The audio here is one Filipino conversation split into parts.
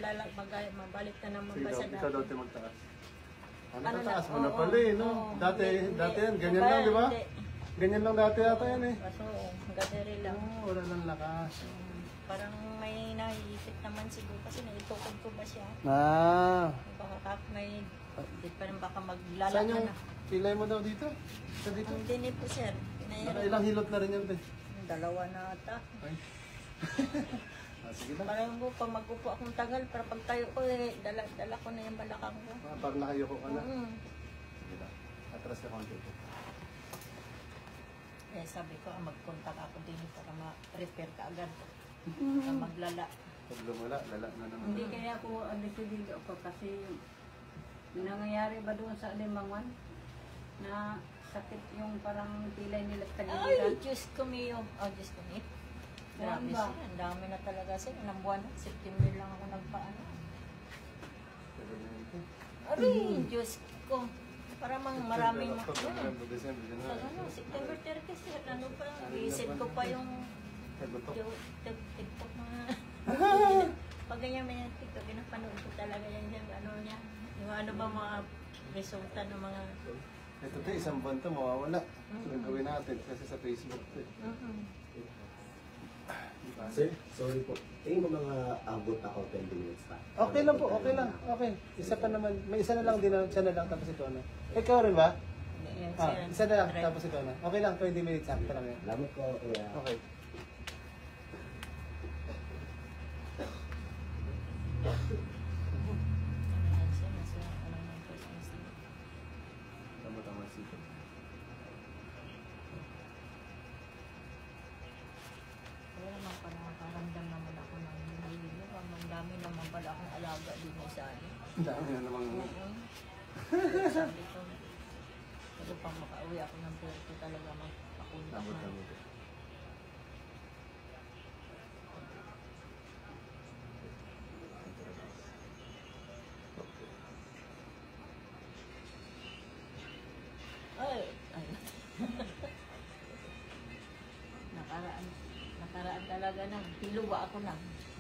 mabalik ka naman Sige ba daw, sa ikaw daw dati? tayo magtaas. Ano, Ano tataas na? mo na Oo, pala eh, no? oo. Dati yan, ganyan Iba, lang, di ba? hindi. Ganyan lang dati yata yan eh. Kaso, gaderi lang. Oo, wala nang lakas. Parang may naiisip naman siguro kasi naitukod ko ba siya? Ah. Baka may, di pa rin baka Saan maglalak yung na. pilay mo daw dito? Sa dito? Ang dinip po, sir. Ilang hilot na rin yan, te? Dalawa na ata. Ay. Sige na. Parang po, pag mag-upo akong tagal, para pag tayo ko, dala ko na yung balakang ko. Parang nakayoko ka na. Mm-hmm. Sige na. Atras ka konti. Eh, sabi ko, mag-contact ako din para ma-repair ka agad. Para maglala. Pag lumala, lala na naman. Hindi kaya ako decidido ako kasi may nangyayari ba doon sa Alimangan na sakit yung parang pilay nila sa Ay, tagiliran. Diyos ko miyo. Oh, Diyos ko miyo. Grabe Ano ba? siya. Ang dami na talaga siya. Ilang buwan na. September lang ako nagpaano. Ay, Diyos ko. Para maraming... November, December, January. September 30 siya. Ano pa? Visit ko pa yung... TikTok mga... Pag ganyan may TikTok, pinapanood ko talaga yan yung ano niya. Yung ano ba mga resulta ng mga... Ito te, isang buwan to, mawawala. Gagawin natin kasi sa Facebook to. Sir, sorry po. Tingin mo mga abot ako 20 minutes pa. Okay lang po, okay lang. Okay. Isa pa naman, may isa na lang din, siya na lang tapos ito na. Ikaw rin ba? Isa na lang tapos ito na. Okay lang, 20 minutes after lang yan. Salamat po, kuya. Okay. Tama-tama sito. Kaya naman pa nakakaramdam naman ako ng nalilino. Ang dami naman pala akong alaga din sa ano. Ang dami na namang... Sabi ko, kasi pang makauwi ako ng Puerto talaga magpakunta na. Tama-tama. Ay! Ay. Nakaraan talaga na. Piluwa ako na.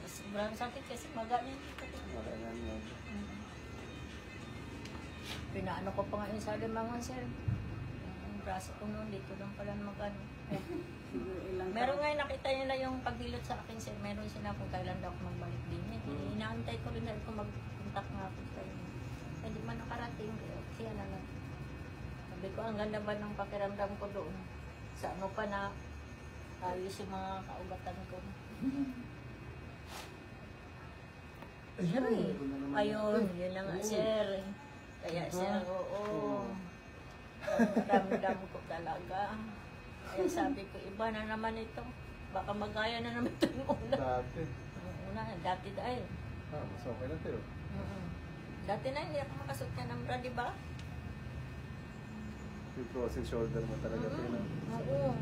Sobrang sakit kasi magaling. Wala na yan. Pinaano ko pa ngayon sa Alimangan, sir. Ang braso ko noon, dito lang pala magano. Siguro ilang Meron nga nakita nila yung paghilot sa akin, sir. Meron sila kung kailan daw ako magbalik din. Inaantay ko rin kung mag-contact nga ako sa inyo. Hindi man nakarating, kaya na lang. Sabi ko, ang ganda ba ng pakiramdam ko doon? Sa ano pa na ayos yung mga kaugatan ko. Ayun, yun na nga, sir. Kaya, sir, oo. Ramdam ko talaga. Kaya sabi ko, iba na naman ito. Baka magaya na naman ito yung una. Dati. Yung una, dati dahil. Mas okay na tayo. Dati na, hindi ako makasot ka ng bra, di ba? Yung frozen shoulder mo talaga tayo. Oo.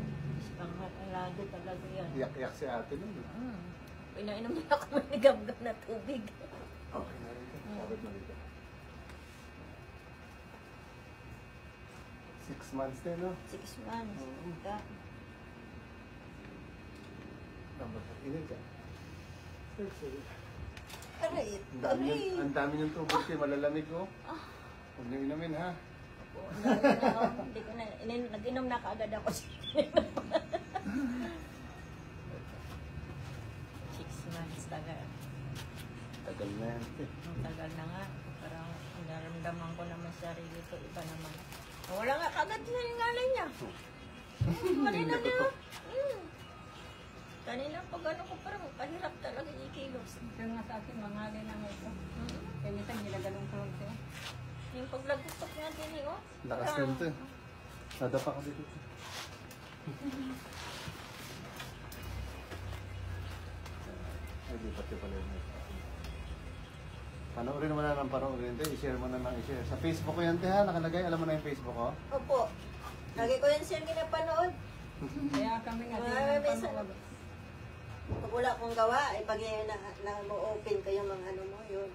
Ang alado talaga yan. Iyak-iyak si ate nun. Pinainom na ako ng nigam-gam na tubig. Okay na rin. Sabit na dito. 6 months din, no? 6 months. Tama. Inil ka. Aray, Ang dami niyong tubig kayo, malalamig ko. Huwag niyo inumin, ha? Hindi ko na, nag-inom na kaagad ako. 6 months tagal. Tagal na yan. Ang tagal na nga. Parang naramdaman ko naman sa sarili ko. Iba naman. Wala nga kagad na yung ngalay niya. Kanina niya. Kanina pag ano ko parang pahirap talaga ikilos. Ito nga sa akin, mangalin lang ito. Kaya minsan nilagalong ko lang siya. Yung paglagutok niya din eh, oh. Lakas din ito. Nadapa ka dito. Ay, di pati pala yun. Panoorin naman na ng panoorin. I-share mo na ng i-share. Sa Facebook ko yan, te, ha? Nakalagay. Alam mo na yung Facebook ko? Opo. Lagi ko yan siya ginapanood. Kaya kami nga din Marami ang sa... panood. Pag wala kong gawa, pag na-open ko yung mga ano mo, yun.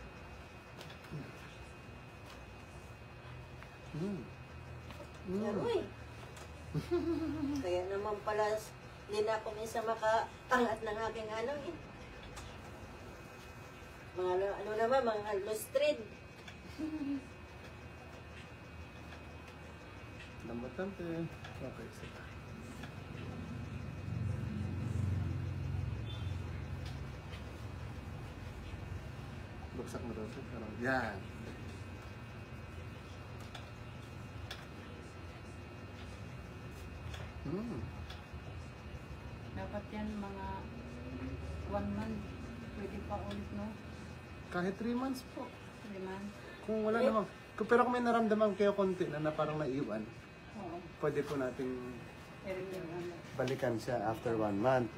Uy. Kaya naman pala, hindi na ako minsan makaangat ng aking ano eh. ano naman, mga lustrid. Lambatan te. Okay, sige. Buksak mo daw siya. Parang, yan. Hmm. Dapat yan mga 1 month. Pwede pa ulit, no? Kahit 3 months po. 3 months. Kung wala namang. Pero kung may naramdaman kayo konti na parang naiwan, Oo. pwede po nating Pero ano. balikan siya after 1 month.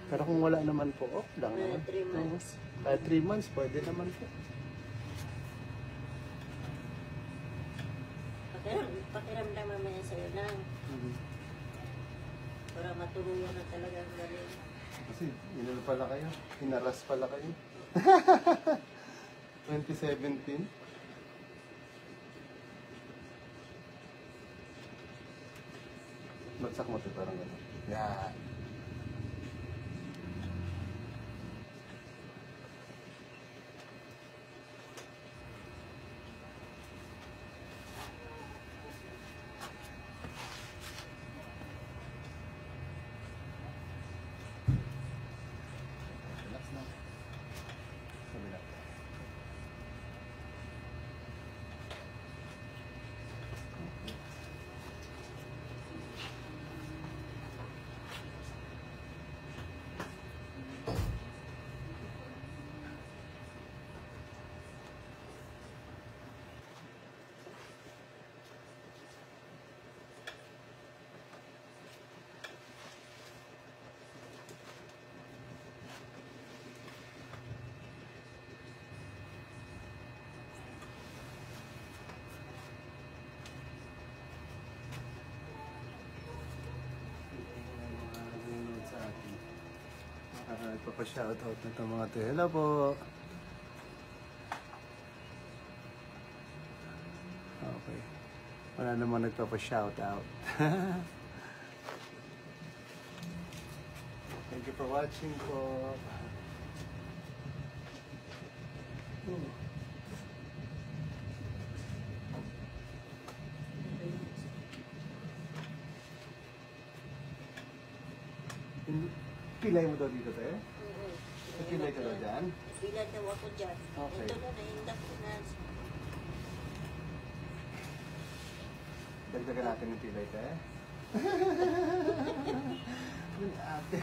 Pero kung wala naman po, off lang naman. 3 months. Kahit 3 months, pwede naman po. Pakiramdam mamaya sa'yo lang. Para matuluyan na talaga ang galing. Kasi, inano pala kayo? Hinaras pala kayo? 2017? Bagsak mo ito, parang gano'n. Yan. Relax na. Kabila. Nagpapa-shoutout na itong mga to. Hello po! Okay. Wala namang nagpapa-shoutout. Thank you for watching po. Pilay mo daw dito, te? Pilay ka daw dyan? Pilay daw ako dyan. Okay. Ito na, naindak ko na. Dagdagan natin yung pilay, te. Yung ate.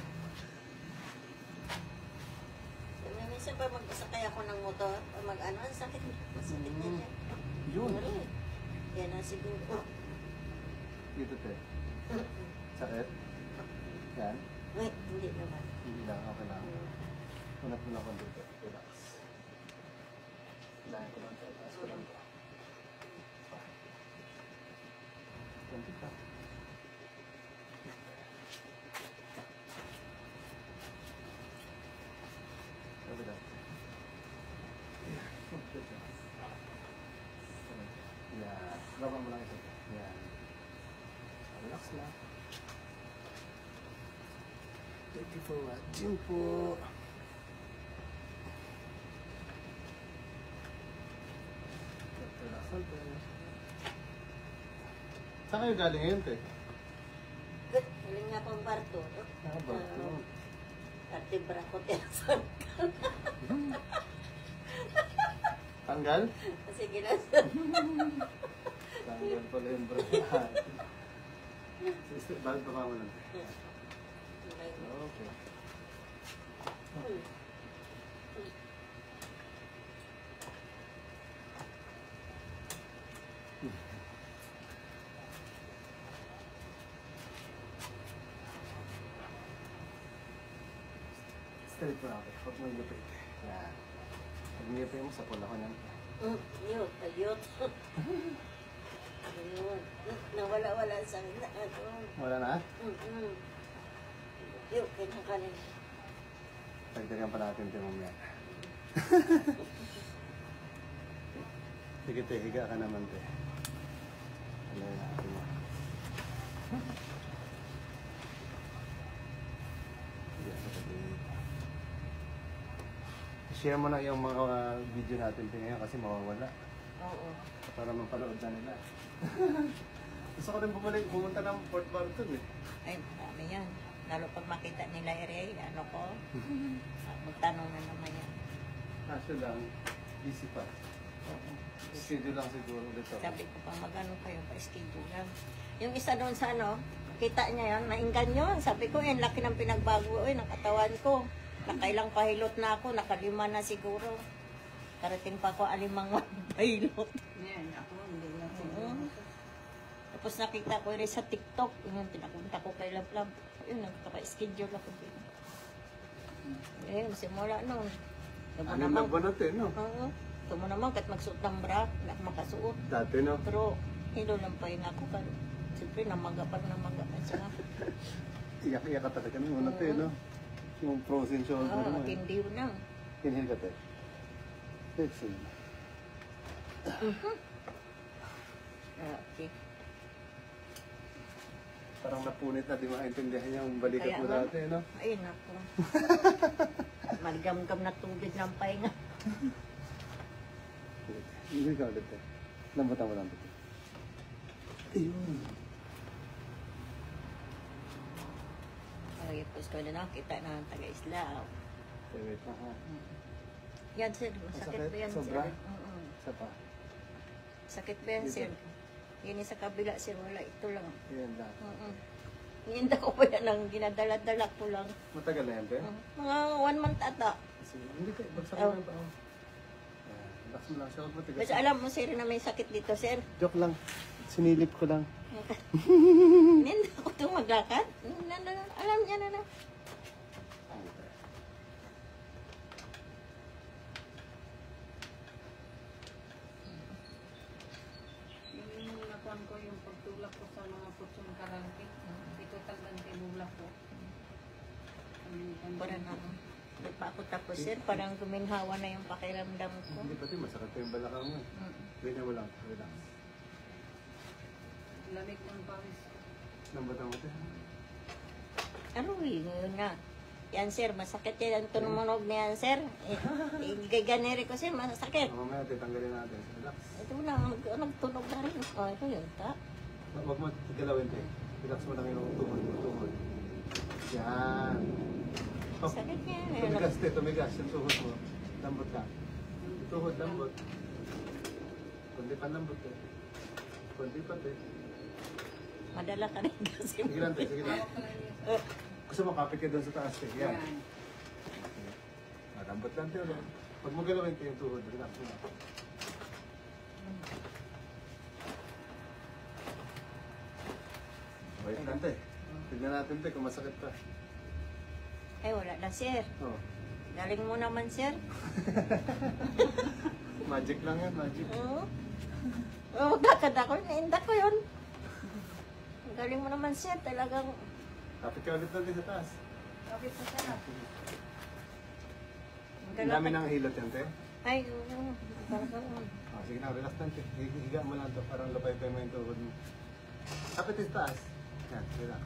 Minsan pa magsakay ako ng motor, mag-ano, ang sakit. Masakit na yan. Yun. Yan na siguro. Dito, te. Sakit? Yan. Wait, hindi naman. Hindi lang, okay lang. Unat mo lang ko dito. Relax. Kailangan ko lang ito. Taas ko lang ito. Ganti ka. Sabi lang. Yan. Laban mo lang ito. Yan. Relax lang. Thank you for watching po. Saan kayo galing ngayon, te? Good. Huling nga pang barto. Barto. Ate Braco Telson. Tanggal? Sige na. Tanggal pala yung bro. Bakit pa mo lang? Okay. Straight mo ako. Huwag mo ilipit. Yan. Pag nilipit mo, sapol ako niyan. Yun, ayot. Ayun. Nawala-wala sa akin na ano. Wala na? Yun, kinakanin. Pagdagan pa natin ito mamaya. Sige, te. Higa ka naman, te. Ano yun natin mo? Higa ka pa dito. share mo na yung mga video natin ngayon kasi mawawala. Oo. Para mapanood na nila. Gusto ko rin pumunta ng Port Barton eh. Ay, marami yan. Lalo pag makita nila area, ano ko, magtanong na naman yan. Kaso lang, busy pa. Oo. Schedule lang siguro dito. Sabi ko pa, magano kayo pa schedule lang. Yung isa doon sa ano, kita niya yan, nainggan yun. Sabi ko, yan, laki ng pinagbago ng katawan ko. Nakailang pahilot na ako, nakalima na siguro. Karating pa ako alimang pahilot. Yan, ako hindi na Oo. Tapos nakita ko rin sa TikTok, yung pinapunta ko kay Lablab. Yun, nagkaka-schedule ako din. Eh, simula noon. Ano na ba natin, no? Oo. Ito mo naman, kahit magsuot ng bra, wala akong makasuot. Dati, no? Pero, hilo lang pa yun ako. Siyempre, namaga pa siya. Iyak-iyak ka talaga nung natin, no? Yung frozen shoulder mo. Hindi yun lang. Inhale ka, te. Exhale. Okay. Parang napunit na, di maintindihan yung balikat Kaya mo nga. dati, no? Ayun ako. Maligam-gam na tubig ng pahinga. Hindi ka ulit, te. Lambutan mo lang, te. Ayun. Ay, tapos ko na nakita na ang taga-isla. Okay, wait lang, ha? Yan, sir. Masakit ba yan, Sobra? sir? Oo. Isa pa. Sakit ba yan, Dito. sir? Yun yung sa kabila, sir. Wala, ito lang. Ayan lang. Oo. Niinda ko pa yan ang ginadala-dala ko lang. Matagal na yan, te? Mga 1 month ata. Sige, hindi te. Bagsak Oh. mo lang pa. Ayan, relax mo lang siya. Huwag mo tigas. Basta alam mo, sir, na may sakit dito, sir. Joke lang. Sinilip ko lang. Niinda ko itong maglakad. Alam niya na. yung nakuhan ko yung pagtulak ko sa mga putsong karangke. Ito talagang tinulak ko. Parang ano. Hindi pa ako tapos, sir. Parang guminhawa na yung pakiramdam ko. Hindi pati masakit pa yung balakang mo. Ganyan mo lang. Relax. Lamig ng pawis. Lambutan mo, te. Ano yun na? Yan, sir. Masakit yan. Ang tumunog niyan, sir. Gaganeri ko, sir. Masakit. Mamaya, te, tanggalin natin. Relax. Ito na. Nagtunog na rin. Oh, ito yun. Huwag mo galawin, te. Relax mo lang yung tuhod. Yan. Oh, Sakit niya. tumigas, te. Tumigas yung tuhod mo. Lambot ka. Tuhod, lambot. Kundi pa lambot, te. Kundi pa, te. Madala ka rin kasi. Sige lang, te. Sige lang. Gusto mo, kapit ka doon sa taas, te. Yan. Yan. Lambot lang, te. Huwag mo galawin, te, yung tuhod. Relax mo lang. Wait lang, te. Tignan natin, te, kung masakit pa. Ay, wala na, sir. Oh. Galing mo naman, sir. Magic lang yan, magic. Oo. Oh, magkakad ako. Nainda ko yun. Galing mo naman, sir. Talagang... Kapit ka ulit natin sa taas. Kapit pa siya. Ang dami ng hilot yan, te. Ay, oo. Talagang... Oh, sige na, relax lang, te. Higa mo lang to, parang lapay-pay mo yung tuhod mo. Kapit sa taas. Yan, relax.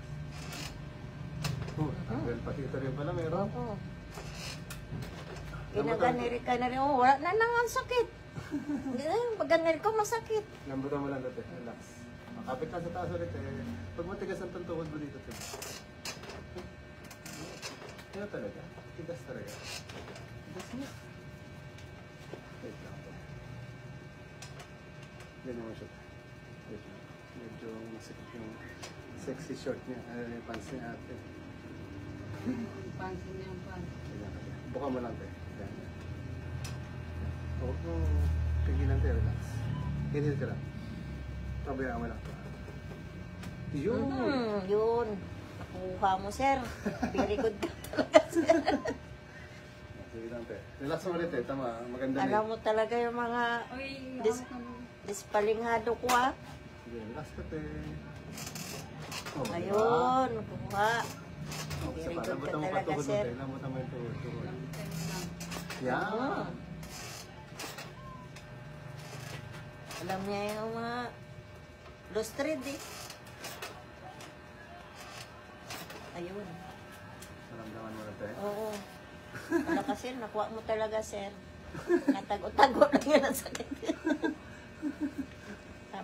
Well, pati ito rin pala meron. Oo. Ginaganiri ka na rin. Oh, wala na nang ang sakit. Pag ganir ko, masakit. Lambutan mo lang to, te. Relax. Kapit lang sa taas ulit, eh. Pag matigas ang tuhod mo dito, te. Yan talaga. Tigas talaga. Tigas mo. Wait lang, te. Ganyan mo siya. Wait lang. Medyo masikip yung sexy short niya. Ano yung pants niya ate. Pansin niya ang pan. Ganyan ka, te. Buka mo lang, te. Ganyan. Huwag mo pigilan, te. Relax. Inhale ka lang. Pabayaan mo lang. Yun! Yun. Nakuha mo, sir. Very good ka talaga, sir. Sige lang, te. Relax mo ulit, te. Tama. Maganda na Alam mo talaga yung mga Uy, Dis- hawak naman. dispalinghado ko, ah. Sige, relax ka, te. Oh, diba? Ayun, kuha. Oh, isa Very pa. good Lambutan ka mo pa talaga, tuhod mo, sir. te. Lambutan mo yung tuhod. Lambutan mo lang. Yan! Alam niya yung mga lost thread, eh. Ayun. Maramdaman mo na, te. Oo. Wala ka, sir. Nakuha mo talaga, sir. Natago-tago lang yun ang sakit.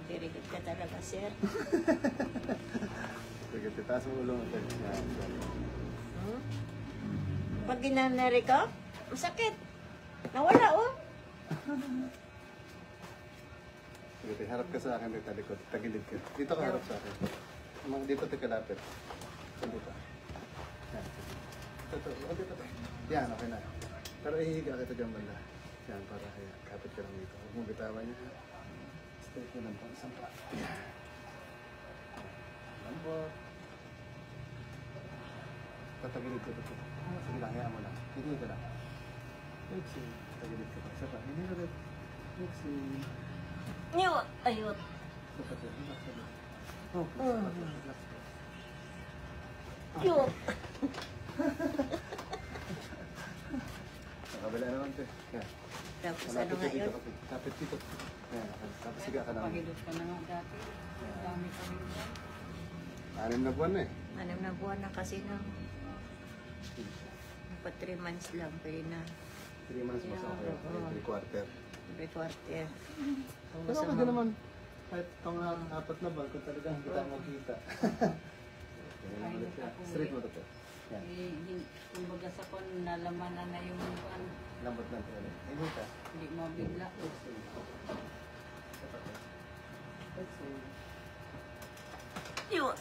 Very good ka talaga, sir. Sige, titaas mo ulo mo. Yan. Hmm? Pag ginanari ka, masakit. Nawala, oh. Sige, harap ka sa akin dito, likod. Tagilid ka. Dito ka harap sa akin. Dito ka kalapit. Dito. Yan. Ito. Yan, okay na. Pero ihiga kita dyan banda. Yan, para kaya kapit ka lang dito. Huwag mong bitawan niya. Straight mo lang po. Isang pa. Yan. Lambot. Tatagilid ko ito. Sige lang, hayaan mo lang. Hindi ka lang. Exhale. Tagilid ka pa. Isa pa. Hindi ulit. Exhale. Nyot. Ayot. Isa pa. Relax ka lang. Okay. Relax ka. Nyot. Sa kabila naman ito. Yan. Tapos ano Malapit nga ka dito. yun? Kapit dito. Yan. Tapos siga ka lang. Pahilot ka na nga dati. Dami pa rin yan. 6 na buwan na eh. 6 na buwan na kasi na. Pa 3 months lang, pwede na. 3 months mas okay. Oo. 3/4. Every quarter. Pero okay din naman. Kahit itong 4 na buwan, kung talagang hindi tayo magkita. Ganyan lang ulit yan. Straight mo ito. Yan. Kumbaga sa kon, nalamanan na yung ano, Lambot lang ito ulit. Hindi ka. hindi mo bigla. Nyot.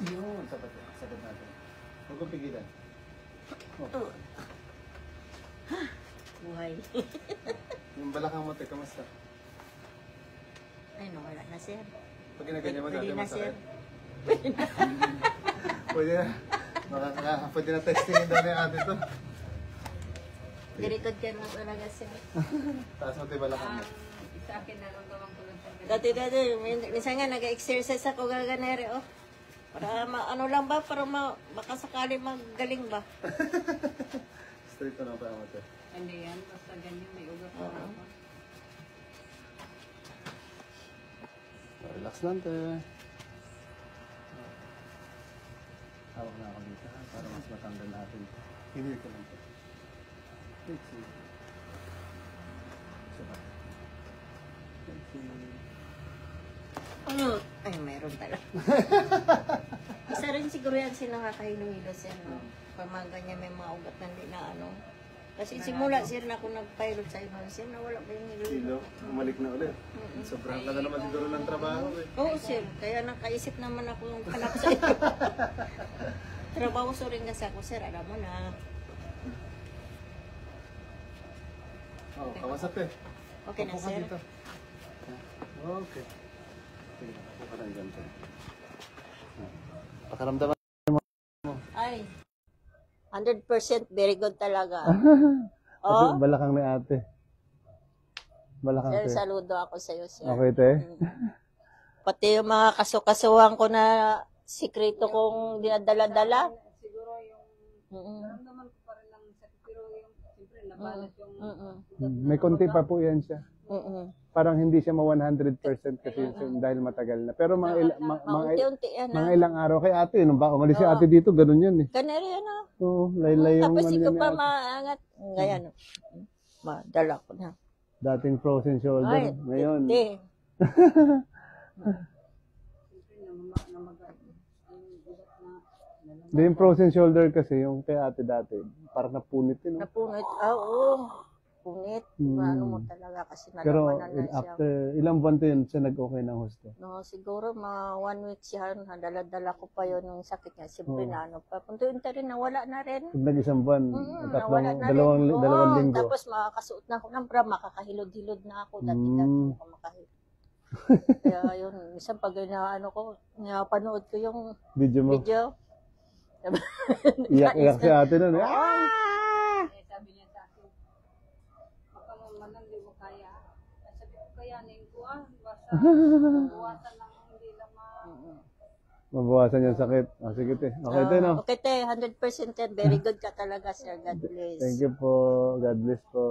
Yun, sapat yan. Sapat natin. Huwag kong pigilan. Oh. Buhay. Yung balakang mo, kamusta? Ay, no, wala na, sir. Pag ginaganyan mo, Pwede dati na, sir. masakit. Pwede na. Pwede na testingin daw ni ate to. Dirikod ka na talaga, sir. Taas mo ito yung balakang mo. Sa akin, naramdaman ko lang sa ganun. Dati, minsan nga, nag-exercise ako gaganere, oh. Para ano lang ba, para baka sakali magaling ba? Straight na lang pa mo ito. Hindi yan, basta ganyan, may ugat na ako. Relax lang ito. Hawak na ako dito ha, para mas matanggal natin. Hinil ka lang ito. Exhale. Isa pa. Exhale. Ano? Ay, mayroon pala. Isa rin siguro yan sila nakakahilo-hilo, sir. No? Pag mga ganyan may mga ugat na hindi na ano. Kasi simula, sir, na ako nag-pilot sa ibang, sir, nawala pa yung hilo. Hilo, umalik na ulit. Sobrang ka na naman siguro ng trabaho eh. Oo, sir. Kaya nakaisip naman ako yung hanap sa iyo. Trabaho so rin kasi ako, sir. Alam mo na. Oh, kawasak eh. Okay na, Upo ka sir. dito. Okay. Sige na, upo ka lang dyan. sir. Pakaramdaman. Ay. 100% very good talaga. Kasi Oh, balakang ni ate. Balakang sir, te. saludo ako sa iyo, sir. Okay, te. Pati yung mga kasukasuhan ko na sikreto kong dinadala-dala. Siguro yung, Mm-mm. naramdaman ko pa rin lang sakit, pero yung, siyempre, nabalat yung, Mm-mm. May konti pa po yan siya. Mm-mm. Parang hindi siya 100% kasi yun dahil matagal na. Pero Unti-unti yan, mga ah. ilang araw kay ate, nung ba umalis si ate dito, ganun yun eh. Ganun yan, ah. Oo, laylay yung Tapos ano ikaw niya ni pa ate. maangat. Ngayon, madala ko na. Dating frozen shoulder, Ay, ngayon. hindi. Hindi yung frozen shoulder kasi, yung kay ate dati, parang napunit yun. No? Napunit. Ah, oo. Punit. Ano mo talaga kasi Pero nalaman na siya. after ilang buwan to yun, siya nag-okay ng husto. No, siguro mga 1 week siya. Dala-dala ko pa yun yung sakit niya. Siyempre Oo. na ano pa. Punta-unta rin, nawala na rin. Pag nag-isang buwan, Nawala na dalawang rin. Oo, linggo. Tapos makakasuot na ako ng bra, makakahilod-hilod na ako. Dati-dati ako makahilod. Kaya yun, isang pag ano ko, panood ko yung Video mo, video. iyak-iyak si ate nun. Ah! eh, sabi niya sa akin, baka mamanan, di mo kaya. Sabi ko, kayanin ko, basta buwasan lang, hindi lang Mabawasan yung sakit. Oh, sige te. Okay te, no? Okay, te, 100% te. Very good ka talaga, sir. God bless. Thank you po. God bless po.